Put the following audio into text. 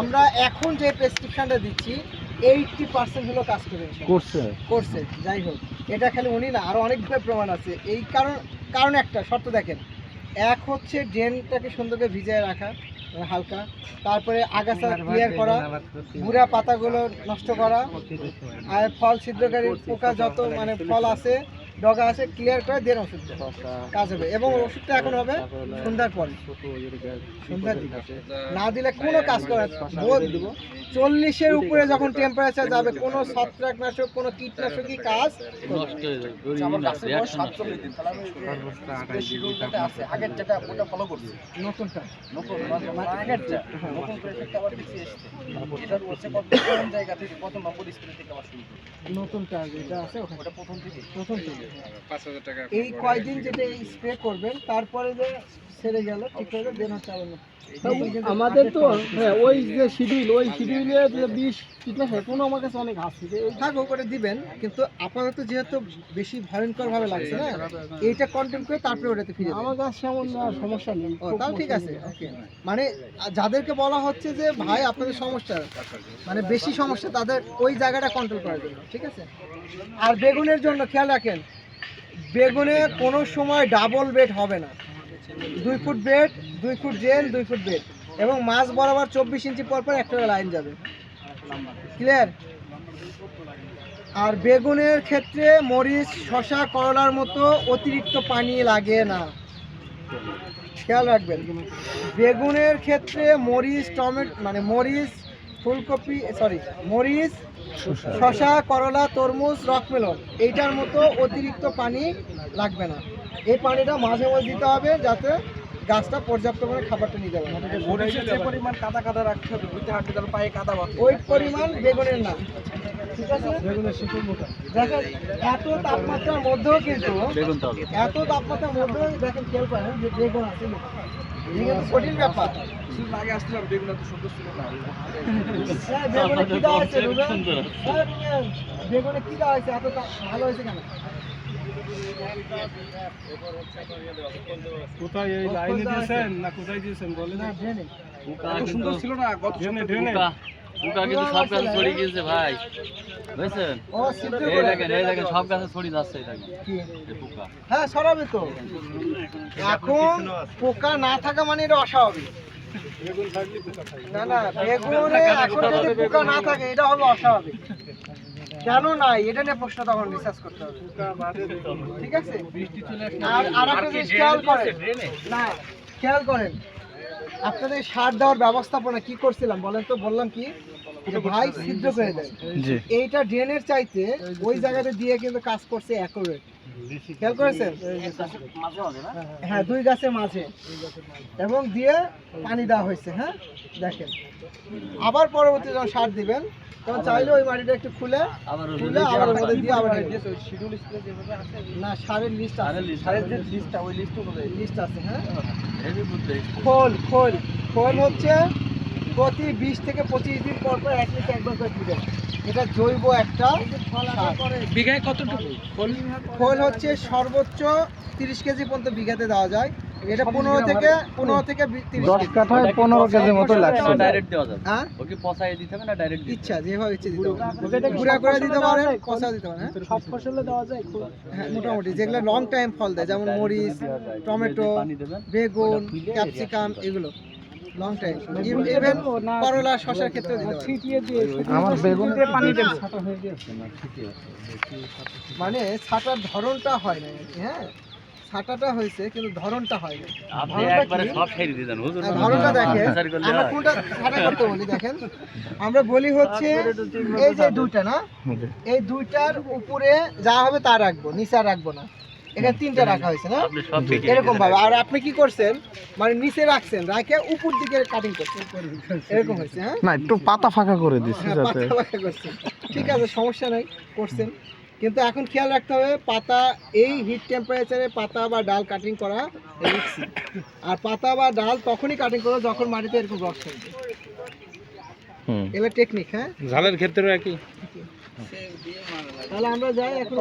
আমরা এখন যে প্রেসক্রিপশনটা দিচ্ছি 80% হলো কাজ করছে। যাই হোক, এটা খালি উনি না, আরো অনেক প্রমাণ আছে। এই কারণ একটা শর্ত দেখেন, এক হচ্ছে ড্রেনটাকে সুন্দর করে ভিজিয়ে রাখা হালকা, তারপরে আগাছা ক্লিয়ার করা, বুড়া পাতাগুলো নষ্ট করা, আর ফল ছিদ্রকারী পোকা যত মানে ফল আছে ডগা আছে ক্লিয়ার করে দেন ওষুধ কাজ হবে। এবং ওষুধটা এখন হবে সন্ধ্যার পরে, সন্ধ্যার দিকে না দিলে কোনো কাজ করে 40-এর উপরে যখন টেম্পারেচার যাবে কোনো ছত্রাকনাশক কোনো কীটনাশকই কাজ আগের যেটা ওটা ফলো করছে নতুনটা আগেরটা নতুন প্রজেক্ট আবার পিছিয়ে এসেছে। এটা বলছে কোন জায়গা থেকে কত নম্বর স্প্রে থেকে আবার শুরু নতুনটা যেটা আছে ওটা প্রথম থেকে 5000 টাকা। এই কয়দিন যেটা স্প্রে করবেন তারপরে যে ছেড়ে গেল ঠিক হয়ে দেন হচ্ছে আবার আমাদের তো হ্যাঁ ওই যে শিডিউল ওই শিডিউলে যে 20 কীটনাশক এখনো আমার কাছে অনেক আছে যে থাকো করে দিবেন, কিন্তু আপাতত যেহেতু বেশি ভয়ঙ্কর ভাবে লাগছে না এইটা কন্টেন্ট করে তারপরে ওটাতে ফিরে আমার কাছে এমন সমস্যা নেই। তাও ঠিক আছে, ওকে। মানে যাদেরকে বলা হচ্ছে যে ভাই আপনাদের সমস্যা মানে বেশি সমস্যা তাদের ওই জায়গাটা কন্ট্রোল করার জন্য, ঠিক আছে। আর বেগুনের জন্য খেয়াল রাখেন, বেগুনে কোনো সময় ডাবল বেড হবে না, 2 foot bed 2 foot drain 2 foot bed এবং মাছ বরাবর 24 ইঞ্চি পর পর একটা লাইন যাবে, ক্লিয়ার। আর বেগুনের ক্ষেত্রে মরিচ শসা করলার মতো অতিরিক্ত পানি লাগে না, খেয়াল রাখবেন। বেগুনের ক্ষেত্রে মরিচ টমেটো মানে মরিচ ফুলকপি মরিচ শসা করলা তরমুজ রকমেলন এইটার মতো অতিরিক্ত পানি লাগবে না। এই পানিটা মাঝে মাঝে দিতে হবে যাতে গাছটা পর্যাপ্ত করে খাবারটা নিতে পারে। যে পরিমাণ কাদা রাখতে হবে বুঝতে হাঁটতে তার পায়ে কাদা বাঁধে ওই পরিমাণ বেগুনের না, ঠিক আছে। বেগুনের শিকড় মোটা দেখেন এত তাপমাত্রার মধ্যেও কিন্তু এত তাপমাত্রার মধ্যেও দেখেন খেয়াল করেন যে বেগুন আছে, কঠিন ব্যাপার। আগে আসছিলাম বেগুন এত সুন্দর ছিল না। বেগুনে কি দেওয়া হয়েছে বেগুনে কি দেওয়া হয়েছে এত ভালো হয়েছে কেন? কোথায় এই লাইনে দিয়েছেন না কোথায় দিয়েছেন বলেন না। ড্রেনে এত সুন্দর ছিল না গত ড্রেনে পোকা কিন্তু সব গাছে ছড়িয়ে গিয়েছে ভাই, বুঝছেন? ও সিদ্ধ এই দেখেন সব গাছে ছড়িয়ে যাচ্ছে এটা এই পোকা। হ্যাঁ সরাবে তো। এখন পোকা না থাকা মানে এটা অস্বাভাবিক না, না বেগুনে এখন যদি পোকা না থাকে এটা হবে অস্বাভাবিক। কেন নাই এটা নিয়ে প্রশ্ন তখন রিসার্চ করতে হবে, ঠিক আছে। আর আরেকটা জিনিস খেয়াল করেন, না খেয়াল করেন আপনাদের সার দেওয়ার ব্যবস্থাপনা কি করছিলাম বলেন তো? বললাম কি যে ভাই ছিদ্র করে দেয়, এইটা ড্রেনের চাইতে ওই জায়গাতে দিয়ে কিন্তু কাজ করছে অ্যাকুরেট, খেয়াল করেছেন? হ্যাঁ 2 গাছের মাঝে এবং দিয়ে পানি দেওয়া হয়েছে। হ্যাঁ দেখেন, আবার পরবর্তী যখন সার দিবেন তখন চাইলে ওই মাটিটা একটু খুলে আবার মধ্যে দিয়ে আবার শিডিউল স্প্রে যেভাবে আছে না সারের লিস্ট আছে, সারের যে লিস্টটা ওই লিস্ট অনুযায়ী লিস্ট আছে। হ্যাঁ খোল হচ্ছে প্রতি 20 থেকে 25 দিন পর পর অ্যাটলিস্ট একবার করে দিবেন। এটা জৈব একটা বিঘায় কতটুকু খোল হচ্ছে সর্বোচ্চ 30 কেজি পর্যন্ত বিঘাতে দেওয়া যায়। এটা 15 থেকে 30 10 কাঠায় 15 কেজি মতো লাগছে। ডাইরেক্ট দেওয়া যাবে। হ্যাঁ ওকে পচাই দিতে হবে না ডাইরেক্ট ইচ্ছা যেভাবে ইচ্ছে দিতে পারেন, গুঁড়া করে দিতে পারেন, পচা দিতে পারেন। সব ফসলে দেওয়া যায় হ্যাঁ মোটামুটি যেগুলো লং টাইম ফল দেয় যেমন মরিচ টমেটো বেগুন ক্যাপসিকাম এগুলো লং টাইম, ইভেন করলা শসার ক্ষেত্রে দিতে পারেন। ছিটিয়ে দিয়ে আমার বেগুনে পানি দেন ছাটা হয়ে গেছে না ছিটিয়ে মানে ছাটার ধরনটা হয় না, হ্যাঁ ছাটাটা হয়েছে কিন্তু ধরনটা হয় না। আপনি একবারে সব ছেড়ে দিবেন হুজুর। ধরনটা দেখেন আমরা কোনটা ছাটা করতে বলি দেখেন, আমরা বলি হচ্ছে এই যে দুইটা না, এই দুইটার উপরে যা হবে তা রাখবো, নিচে আর রাখবো না। এখানে 3টা রাখা হয়েছে না এরকম ভাবে। আর আপনি কি করছেন মানে নিচে রাখছেন রাখে উপর দিকে কাটিং করছেন এরকম হয়েছে। হ্যাঁ না একটু পাতা ফাঁকা করে দিছি হ্যাঁ যাতে পাতা ফাঁকা করছেন, ঠিক আছে সমস্যা নাই করছেন। কিন্তু এখন খেয়াল রাখতে হবে পাতা এই হিট টেম্পারেচারে পাতা বা ডাল কাটিং করা রিস্কি। আর পাতা বা ডাল তখনই কাটিং করো যখন মাটিতে এরকম রস থাকবে, এগুলো টেকনিক। হ্যাঁ ঝালের ক্ষেত্রেও একই। তাহলে আমরা যাই এখন